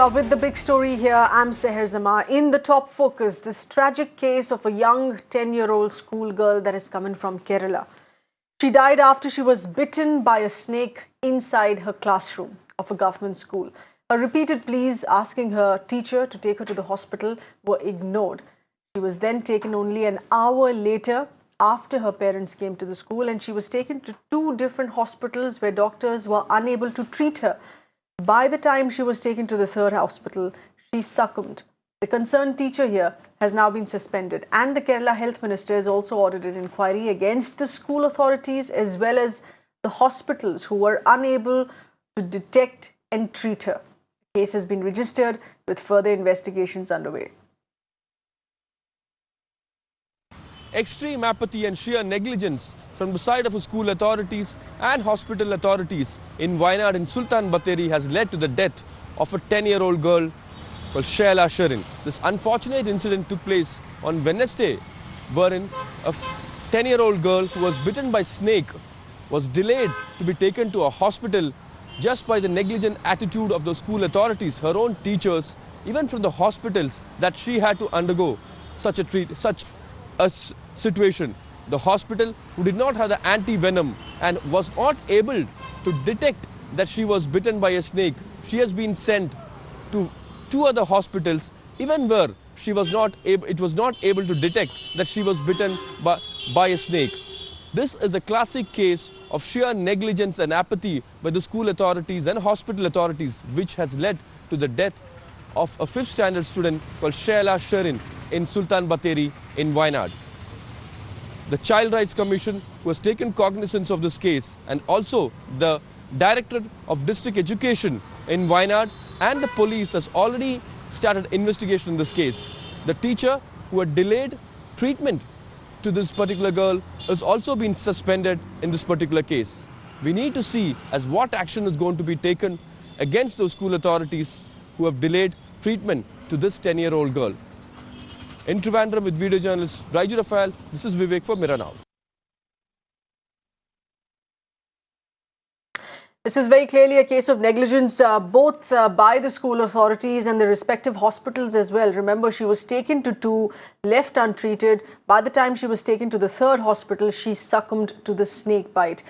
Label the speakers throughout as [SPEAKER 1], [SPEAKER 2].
[SPEAKER 1] You are with the big story here. I'm Seher Zama. In the top focus, this tragic case of a young 10-year-old schoolgirl that is coming from Kerala. She died after she was bitten by a snake inside her classroom of a government school. Her repeated pleas asking her teacher to take her to the hospital were ignored. She was then taken only an hour later after her parents came to the school, and she was taken to two different hospitals where doctors were unable to treat her. By the time she was taken to the third hospital, she succumbed. The concerned teacher here has now been suspended, and the Kerala Health Minister has also ordered an inquiry against the school authorities as well as the hospitals who were unable to detect and treat her. The case has been registered with further investigations underway.
[SPEAKER 2] Extreme apathy and sheer negligence from the side of school authorities and hospital authorities in Wayanad in Sulthan Bathery has led to the death of a 10-year-old girl called Shehla Sherin. This unfortunate incident took place on Wednesday, wherein a 10-year-old girl who was bitten by a snake was delayed to be taken to a hospital just by the negligent attitude of the school authorities, her own teachers, even from the hospitals, that she had to undergo such a situation. The hospital, who did not have the anti-venom and was not able to detect that she was bitten by a snake, she has been sent to two other hospitals, even where it was not able to detect that she was bitten by a snake. This is a classic case of sheer negligence and apathy by the school authorities and hospital authorities, which has led to the death of a 5th standard student called Shehla Sherin in Sulthan Bathery in Wayanad. The Child Rights Commission, who has taken cognizance of this case, and also the Director of District Education in Wayanad and the police has already started investigation in this case. The teacher who had delayed treatment to this particular girl has also been suspended in this particular case. We need to see as what action is going to be taken against those school authorities who have delayed treatment to this 10-year-old girl. In Trivandrum with video journalist Raiju Rafael, this is Vivek for Mirror Now.
[SPEAKER 1] This is very clearly a case of negligence, both by the school authorities and the respective hospitals as well. Remember, she was taken to two, left untreated. By the time she was taken to the third hospital, she succumbed to the snake bite.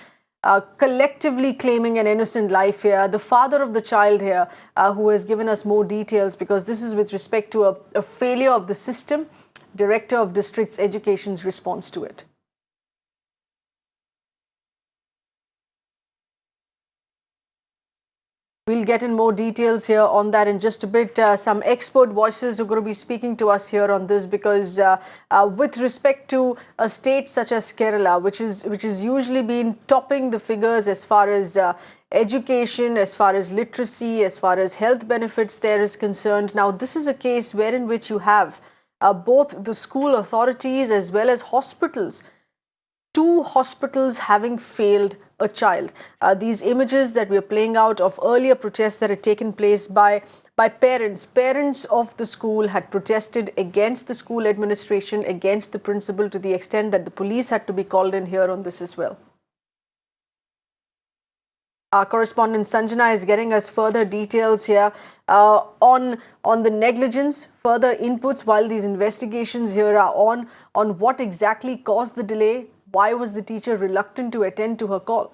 [SPEAKER 1] Collectively claiming an innocent life here. The father of the child here, who has given us more details, because this is with respect to a failure of the system, Director of District's Education's response to it. We'll get in more details here on that in just a bit. Some expert voices are going to be speaking to us here on this, because with respect to a state such as Kerala, which is usually been topping the figures as far as education, as far as literacy, as far as health benefits there is concerned. Now, this is a case wherein which you have both the school authorities as well as hospitals. Two hospitals having failed a child. These images that we are playing out of earlier protests that had taken place by parents. Parents of the school had protested against the school administration, against the principal, to the extent that the police had to be called in here on this as well. Our correspondent Sanjana is getting us further details here on the negligence, further inputs while these investigations here are on what exactly caused the delay. Why was the teacher reluctant to attend to her call?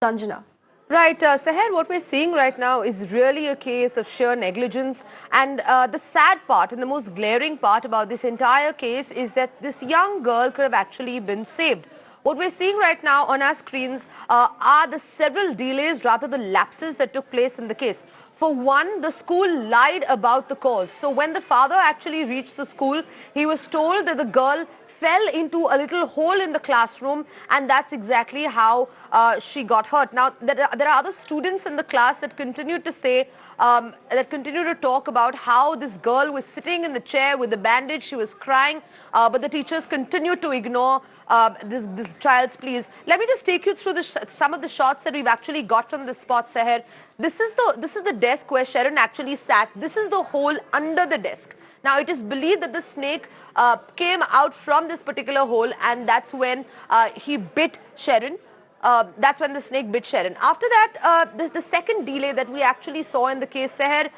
[SPEAKER 1] Sanjana.
[SPEAKER 3] Right, Seher, what we're seeing right now is really a case of sheer negligence, and the sad part and the most glaring part about this entire case is that this young girl could have actually been saved. What we're seeing right now on our screens are the several delays, rather the lapses that took place in the case. For one, the school lied about the cause. So when the father actually reached the school, he was told that the girl fell into a little hole in the classroom, and that's exactly how she got hurt. Now, there are other students in the class that continued to say, that continued to talk about how this girl was sitting in the chair with the bandage, she was crying, but the teachers continued to ignore this child's pleas. Let me just take you through some of the shots that we've actually got from this spot, Seher. This is the desk where Sherin actually sat. This is the hole under the desk. Now, it is believed that the snake came out from this particular hole, and that's when he bit Sherin. That's when the snake bit Sherin. After that, the second delay that we actually saw in the case, Seher,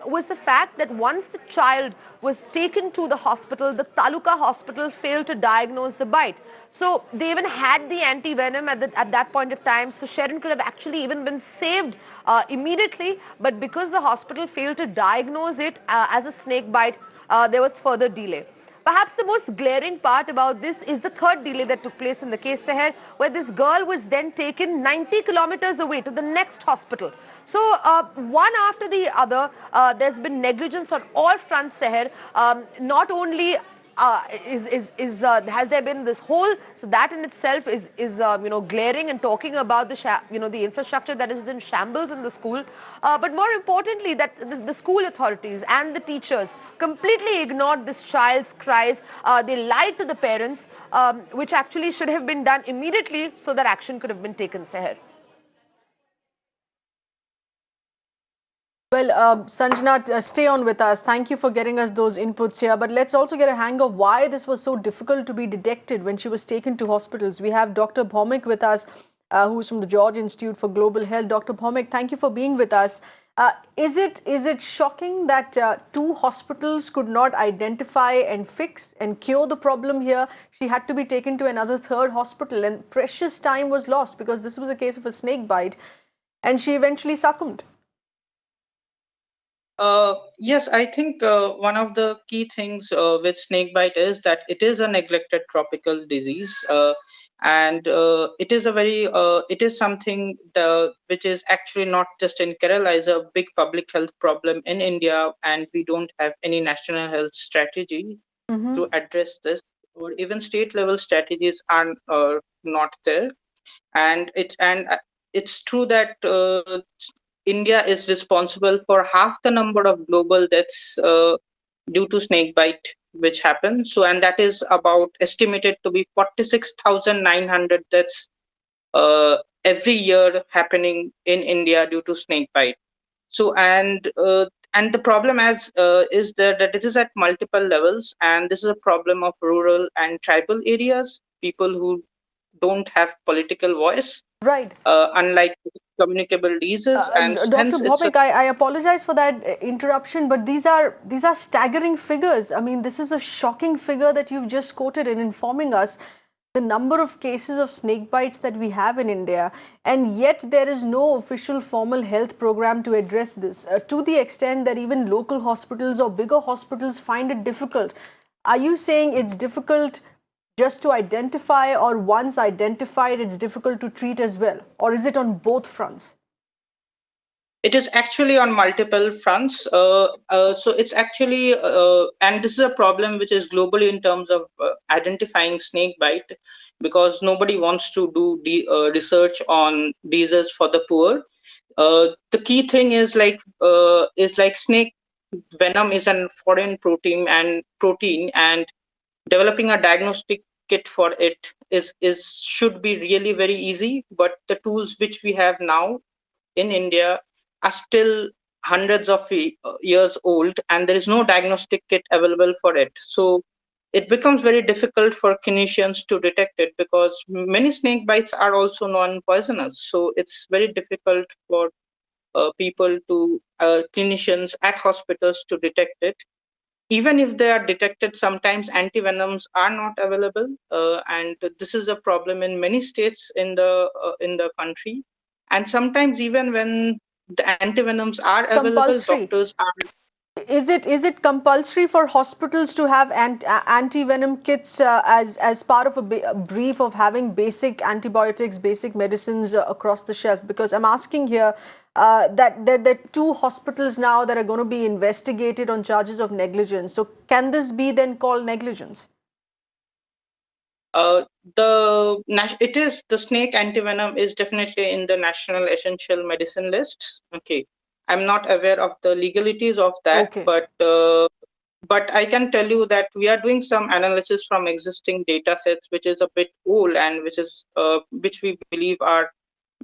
[SPEAKER 3] was the fact that once the child was taken to the hospital, the Taluka hospital failed to diagnose the bite. So they even had the anti-venom at that point of time. So Sherin could have actually even been saved immediately. But because the hospital failed to diagnose it as a snake bite, there was further delay. Perhaps the most glaring part about this is the third delay that took place in the case, Seher, where this girl was then taken 90 kilometers away to the next hospital. So, one after the other, there's been negligence on all fronts, Seher. Not only has there been this whole, so that in itself is glaring and talking about the infrastructure that is in shambles in the school, but more importantly that the school authorities and the teachers completely ignored this child's cries. They lied to the parents, which actually should have been done immediately so that action could have been taken, Seher.
[SPEAKER 1] Well, Sanjana, stay on with us. Thank you for getting us those inputs here. But let's also get a hang of why this was so difficult to be detected when she was taken to hospitals. We have Dr. Bhaumik with us, who's from the George Institute for Global Health. Dr. Bhaumik, thank you for being with us. Is it shocking that two hospitals could not identify and fix and cure the problem here? She had to be taken to another third hospital, and precious time was lost because this was a case of a snake bite, and she eventually succumbed.
[SPEAKER 4] Yes, I think one of the key things with snakebite is that it is a neglected tropical disease, and it is something which is actually not just in Kerala, is a big public health problem in India, and we don't have any national health strategy to address this, or even state level strategies are not there. And it's true that India is responsible for half the number of global deaths due to snake bite which happen. So, and that is about estimated to be 46,900 deaths every year happening in India due to snake bite. So, and the problem is that it is at multiple levels, and this is a problem of rural and tribal areas, people who don't have political voice,
[SPEAKER 1] Right.
[SPEAKER 4] unlike communicable diseases, and
[SPEAKER 1] Dr.
[SPEAKER 4] hence it's a
[SPEAKER 1] Bhaumik, I apologize for that interruption, but these are staggering figures. I mean, this is a shocking figure that you've just quoted in informing us the number of cases of snake bites that we have in India, and yet there is no official formal health program to address this, to the extent that even local hospitals or bigger hospitals find it difficult. Are you saying it's difficult just to identify, or once identified, it's difficult to treat as well? Or is it on both fronts?
[SPEAKER 4] It is actually on multiple fronts. So it's actually, and this is a problem which is globally in terms of identifying snake bite, because nobody wants to do the research on diseases for the poor. The key thing is like snake venom is an foreign protein, and developing a diagnostic kit for it is should be really very easy. But the tools which we have now in India are still hundreds of years old, and there is no diagnostic kit available for it. So it becomes very difficult for clinicians to detect it, because many snake bites are also non-poisonous. So it's very difficult for people to clinicians at hospitals to detect it. Even if they are detected, sometimes antivenoms are not available, and this is a problem in many states in the country. And sometimes even when the antivenoms are available,
[SPEAKER 1] Compulsory.
[SPEAKER 4] doctors are.
[SPEAKER 1] Is it compulsory for hospitals to have anti-venom kits as part of a brief of having basic antibiotics, basic medicines across the shelf? Because I'm asking here that there are two hospitals now that are going to be investigated on charges of negligence. So can this be then called negligence?
[SPEAKER 4] Uh, it is the snake antivenom is definitely in the national essential medicine list. Okay, I'm not aware of the legalities of that,
[SPEAKER 1] Okay.
[SPEAKER 4] but I can tell you that we are doing some analysis from existing data sets, which is a bit old, and which we believe are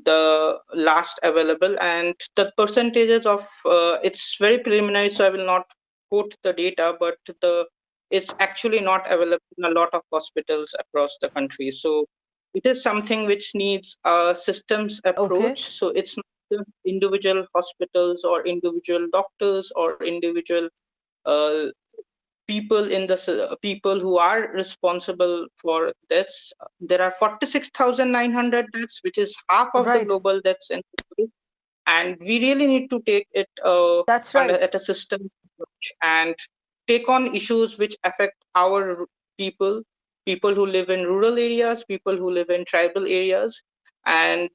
[SPEAKER 4] the last available, and the percentages of it's very preliminary, so I will not quote the data, but it's actually not available in a lot of hospitals across the country. So it is something which needs a systems
[SPEAKER 1] Okay.
[SPEAKER 4] approach. So it's not just individual hospitals or individual doctors or individual uh, people who are responsible for deaths. There are 46,900 deaths, which is half of the
[SPEAKER 1] Right.
[SPEAKER 4] global deaths in the world, and we really need to take it
[SPEAKER 1] That's right.
[SPEAKER 4] at a system approach and take on issues which affect our people, people who live in rural areas, people who live in tribal areas, and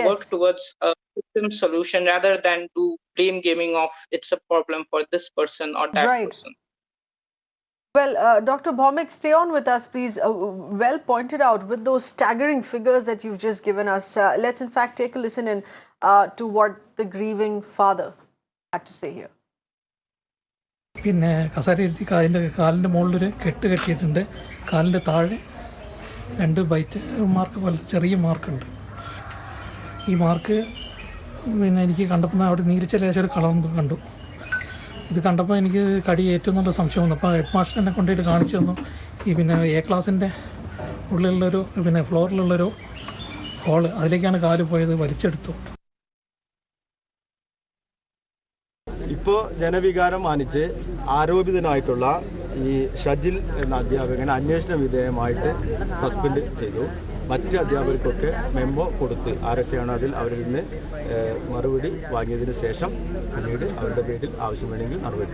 [SPEAKER 4] work
[SPEAKER 1] Yes.
[SPEAKER 4] towards a system solution rather than do blame gaming of it's a problem for this person or that
[SPEAKER 1] Right.
[SPEAKER 4] person.
[SPEAKER 1] Well, Dr. Bhaumik, stay on with us, please. Well pointed out with those staggering figures that you've just given us. Let's, in fact, take a listen in to what the grieving father had to say here.
[SPEAKER 5] പിന്നെ കസേരയിരുത്തി കാലിൻ്റെ മുകളിലൊരു കെട്ട് കെട്ടിയിട്ടുണ്ട്. കാലിൻ്റെ താഴെ 2 byte mark പോലത്തെ ചെറിയ മാർക്കുണ്ട്. ഈ മാർക്ക് പിന്നെ എനിക്ക് കണ്ടപ്പോൾ അവിടെ നീരിച്ച ലേശം ഒരു കളർ കണ്ടു. ഇത് കണ്ടപ്പോൾ എനിക്ക് കടി ഏറ്റവും നല്ല സംശയം വന്നു. അപ്പോൾ ഹെഡ് മാസ്റ്റർ എന്നെ കൊണ്ടുപോയിട്ട് കാണിച്ചു തന്നു. ഈ പിന്നെ എ ക്ലാസ്സിൻ്റെ ഉള്ളിലുള്ളൊരു പിന്നെ ഫ്ലോറിലുള്ളൊരു ഹോള്, അതിലേക്കാണ് കാല് പോയത്, വലിച്ചെടുത്തു.
[SPEAKER 6] ഇപ്പോൾ ജനവികാരം മാനിച്ച് ആരോപിതനായിട്ടുള്ള ഈ ഷജിൽ എന്ന അധ്യാപകനെ അന്വേഷണ വിധേയമായിട്ട് സസ്പെൻഡ് ചെയ്തു. മറ്റ് അധ്യാപകർക്കൊക്കെ മെമ്മോ കൊടുത്ത് ആരൊക്കെയാണ് അതിൽ അവരിൽ നിന്ന് മറുപടി വാങ്ങിയതിന് ശേഷം പിന്നീട് അവരുടെ പേരിൽ ആവശ്യം വേണമെങ്കിൽ നടപടി.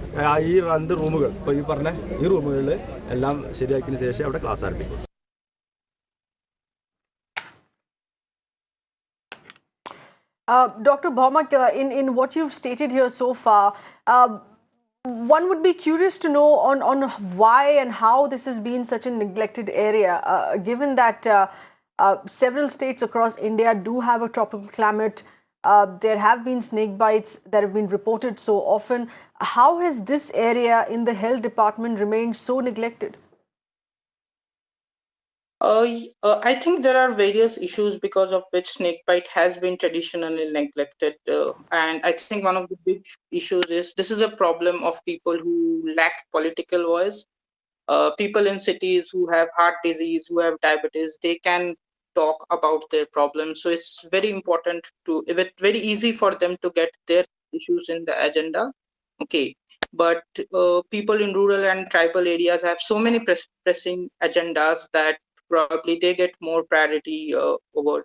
[SPEAKER 6] ഈ 2 റൂമുകൾ ഇപ്പോൾ ഈ പറഞ്ഞ ഈ റൂമുകളിൽ എല്ലാം ശരിയാക്കിയതിന് ശേഷം അവിടെ ക്ലാസ് ആരംഭിക്കും.
[SPEAKER 1] Dr. Bhaumik, in what you've stated here so far, one would be curious to know on why and how this has been such a neglected area, given that several states across India do have a tropical climate. There have been snake bites that have been reported so often. How has this area in the health department remained so neglected?
[SPEAKER 4] I think there are various issues because of which snakebite has been traditionally neglected. And I think one of the big issues is this is a problem of people who lack political voice. People in cities who have heart disease, who have diabetes, they can talk about their problems. So it's very important it's very easy for them to get their issues in the agenda. Okay. But people in rural and tribal areas have so many pressing agendas that probably they get more priority over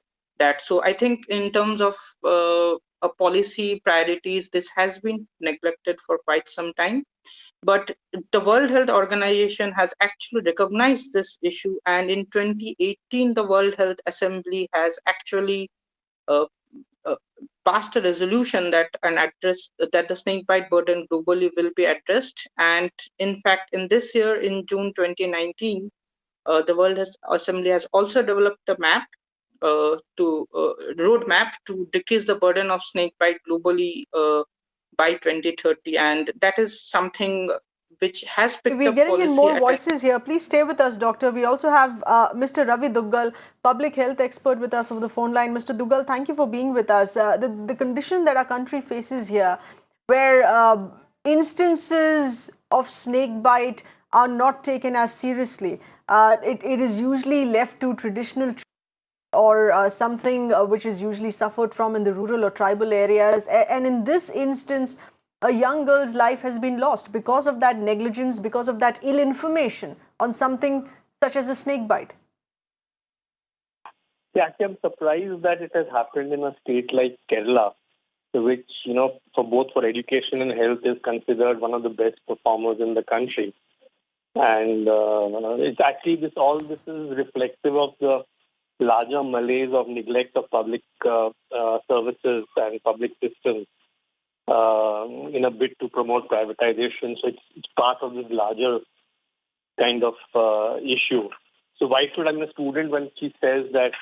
[SPEAKER 4] that. So I think in terms of a policy priorities, this has been neglected for quite some time. But the World Health Organization has actually recognized this issue, and in 2018, the World Health Assembly has actually uh, passed a resolution that that the snakebite burden globally will be addressed. And in fact, in this year, in June 2019, the World Health Assembly has also developed a map roadmap to decrease the burden of snakebite globally by 2030, and that is something which has picked
[SPEAKER 1] We're
[SPEAKER 4] up
[SPEAKER 1] getting in
[SPEAKER 4] policy
[SPEAKER 1] more voices here. Please stay with us, Doctor. We also have Mr. Ravi Duggal, public health expert, with us over the phone line. Mr. Duggal, thank you for being with us. The condition that our country faces here, where instances of snake bite are not taken as seriously, it is usually left to traditional or something which is usually suffered from in the rural or tribal areas. And in this instance, a young girl's life has been lost because of that negligence, because of that ill information on something such as a snake bite.
[SPEAKER 7] Yeah, actually, I'm surprised that it has happened in a state like Kerala, which, for education and health is considered one of the best performers in the country. And it's actually all this is reflective of the larger malaise of neglect of public services and public systems in a bid to promote privatization. So it's part of this larger kind of issue. So why should a student, when she says that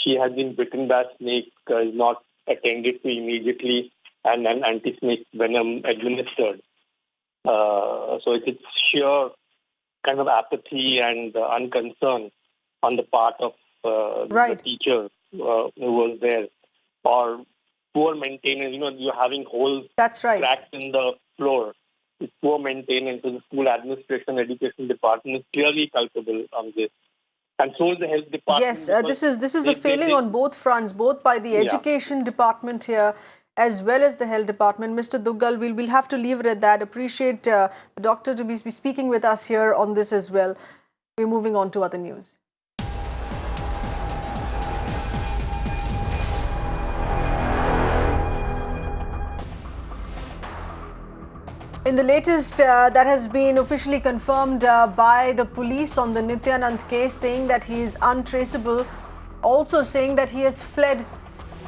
[SPEAKER 7] she has been bitten by a snake, is not attended to immediately and an anti-snake venom administered? So it's sheer kind of apathy and unconcern on the part of
[SPEAKER 1] Right.
[SPEAKER 7] the teacher who was there, or poor maintenance. You're having holes,
[SPEAKER 1] That's right,
[SPEAKER 7] cracks in the floor. It's poor maintenance. So the school administration, education department is clearly culpable on this. And so is the health department.
[SPEAKER 1] Yes, this is a failing on both fronts, both by the education department here as well as the health department. Mr. Duggal, we'll have to leave it at that. Appreciate the doctor to be speaking with us here on this as well. We're moving on to other news. In the latest, that has been officially confirmed by the police on the Nithyananda case, saying that he is untraceable, also saying that he has fled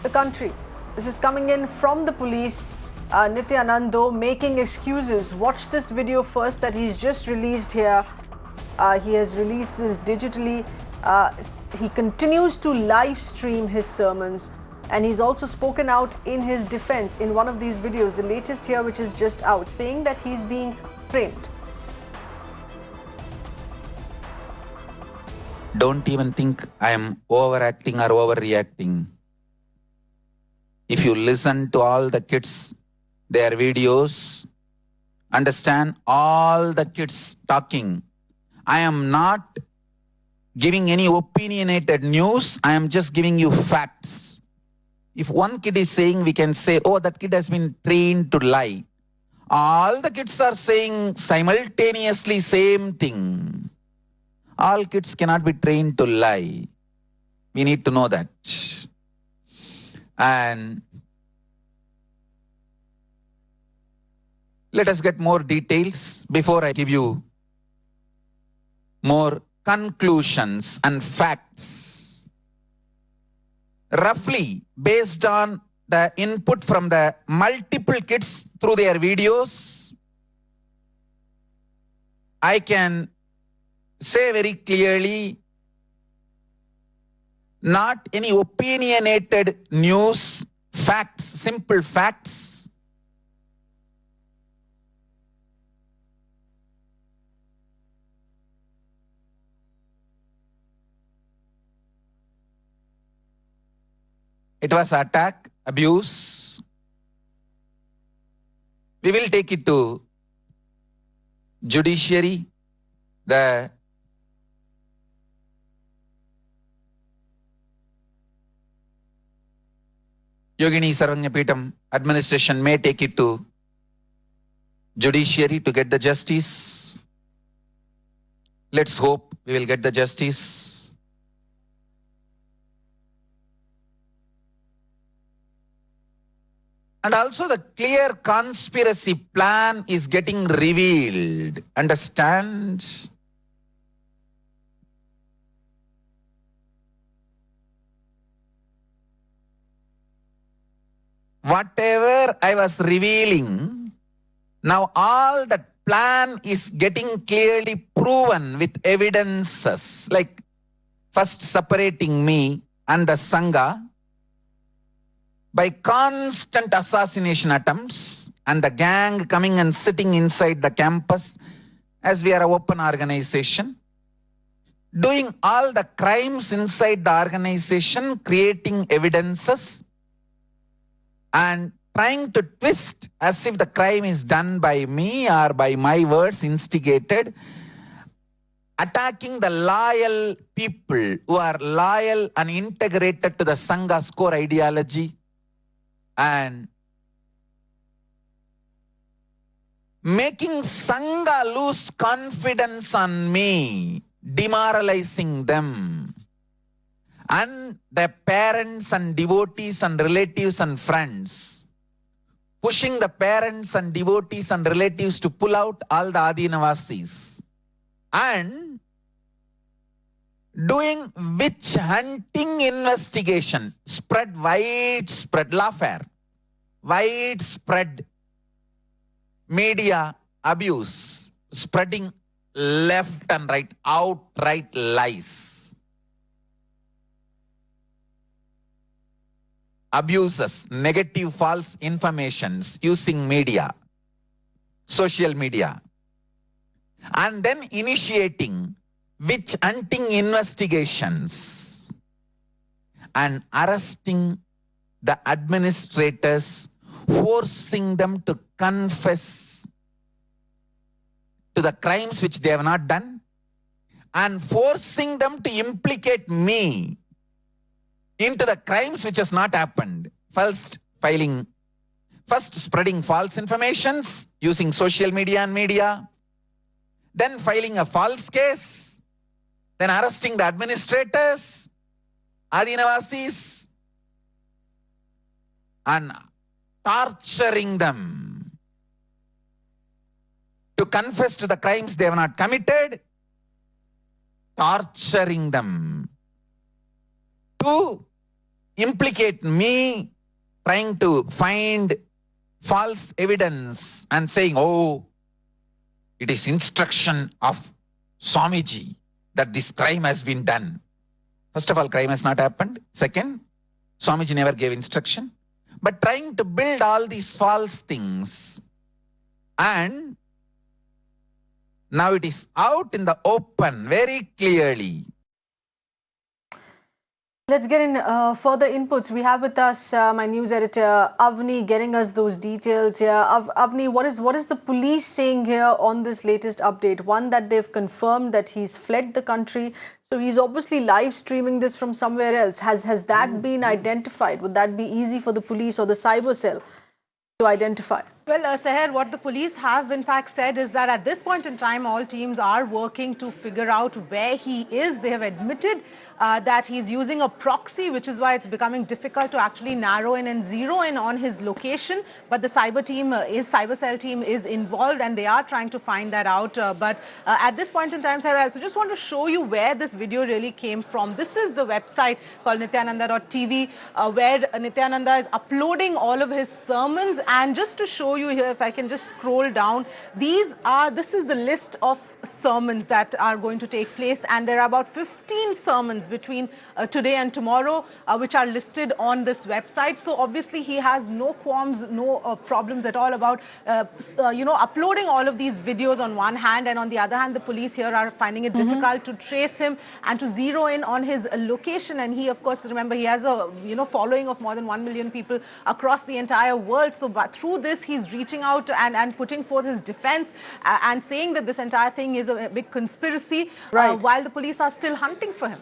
[SPEAKER 1] the country. This is coming in from the police. Nithyananda making excuses. Watch this video first that he's just released here. He has released this digitally. He continues to live stream his sermons. And he's also spoken out in his defense in one of these videos, the latest here, which is just out, saying that he's being framed.
[SPEAKER 8] Don't even think I am overacting or overreacting. If you listen to all the kids, their videos, understand all the kids talking. I am not giving any opinionated news. I am just giving you facts. If one kid is saying, we can say, oh, that kid has been trained to lie. All the kids are saying simultaneously same thing. All kids cannot be trained to lie. We need to know that. And let us get more details before I give you more conclusions and facts. Roughly, based on the input from the multiple kids through their videos, I can say very clearly, not any opinionated news, facts, simple facts. It was attack, abuse. We will take it to judiciary, the Yogini Sarvajana administration may take it to judiciary to get the justice. Let's hope we will get the justice. And also the clear conspiracy plan is getting revealed. Understand? Whatever I was revealing, now all that plan is getting clearly proven with evidences, like first separating me and the Sangha by constant assassination attempts and the gang coming and sitting inside the campus as we are an open organization, doing all the crimes inside the organization, creating evidences and trying to twist as if the crime is done by me or by my words instigated, attacking the loyal people who are loyal and integrated to the Sangha's core ideology, and making Sangha lose confidence on me, demoralizing them, and their parents and devotees and relatives and friends, pushing the parents and devotees and relatives to pull out all the Adinavasis, and doing witch hunting investigation, spread widespread lawfare, widespread media abuse, spreading left and right, outright lies, abuses, negative false informations using media, social media, and then initiating witch hunting investigations and arresting the administrators, forcing them to confess to the crimes which they have not done, and forcing them to implicate me into the crimes which has not happened. First spreading false informations using social media and media, then filing a false case, then arresting the administrators, Adinavasis, and torturing them to confess to the crimes they have not committed, torturing them to implicate me, trying to find false evidence and saying, oh, it is instruction of Swamiji that this crime has been done. First of all, crime has not happened. Second, Swamiji never gave instruction. But trying to build all these false things, and now it is out in the open very clearly.
[SPEAKER 1] Let's get in further inputs. We have with us my news editor Avni getting us those details here. Avni, what is the police saying here on this latest update? One, that they've confirmed that he's fled the country. So he's obviously live streaming this from somewhere else. Has that been identified? Would that be easy for the police or the cyber cell to identify?
[SPEAKER 3] Well, Seher, what the police have in fact said is that at this point in time, all teams are working to figure out where he is. They have admitted that he's using a proxy, which is why it's becoming difficult to actually narrow in and zero in on his location. But the cyber cell team is involved, and they are trying to find that out. But at this point in time, Seher, I also just want to show you where this video really came from. This is the website called Nithyananda.tv, where Nithyananda is uploading all of his sermons. And just to show you here, if I can just scroll down, this is the list of sermons that are going to take place, and there are about 15 sermons between today and tomorrow which are listed on this website. So obviously he has no qualms, no problems at all about uploading all of these videos on one hand, and on the other hand the police here are finding it difficult to trace him and to zero in on his location. And he, of course, remember, he has a following of more than 1 million people across the entire world. So but through this he's reaching out and putting forth his defense and saying that this entire thing is a big conspiracy, while the police are still hunting for him.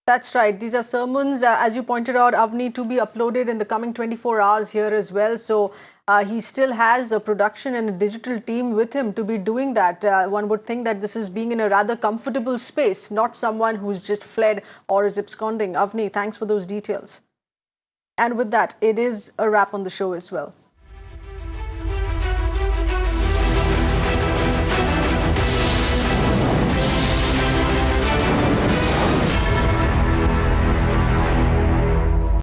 [SPEAKER 1] That's right. These are sermons, as you pointed out, Avni, to be uploaded in the coming 24 hours here as well. So he still has a production and a digital team with him to be doing that. One would think that this is being in a rather comfortable space, not someone who's just fled or is absconding. Avni, thanks for those details. And with that, it is a wrap on the show as well.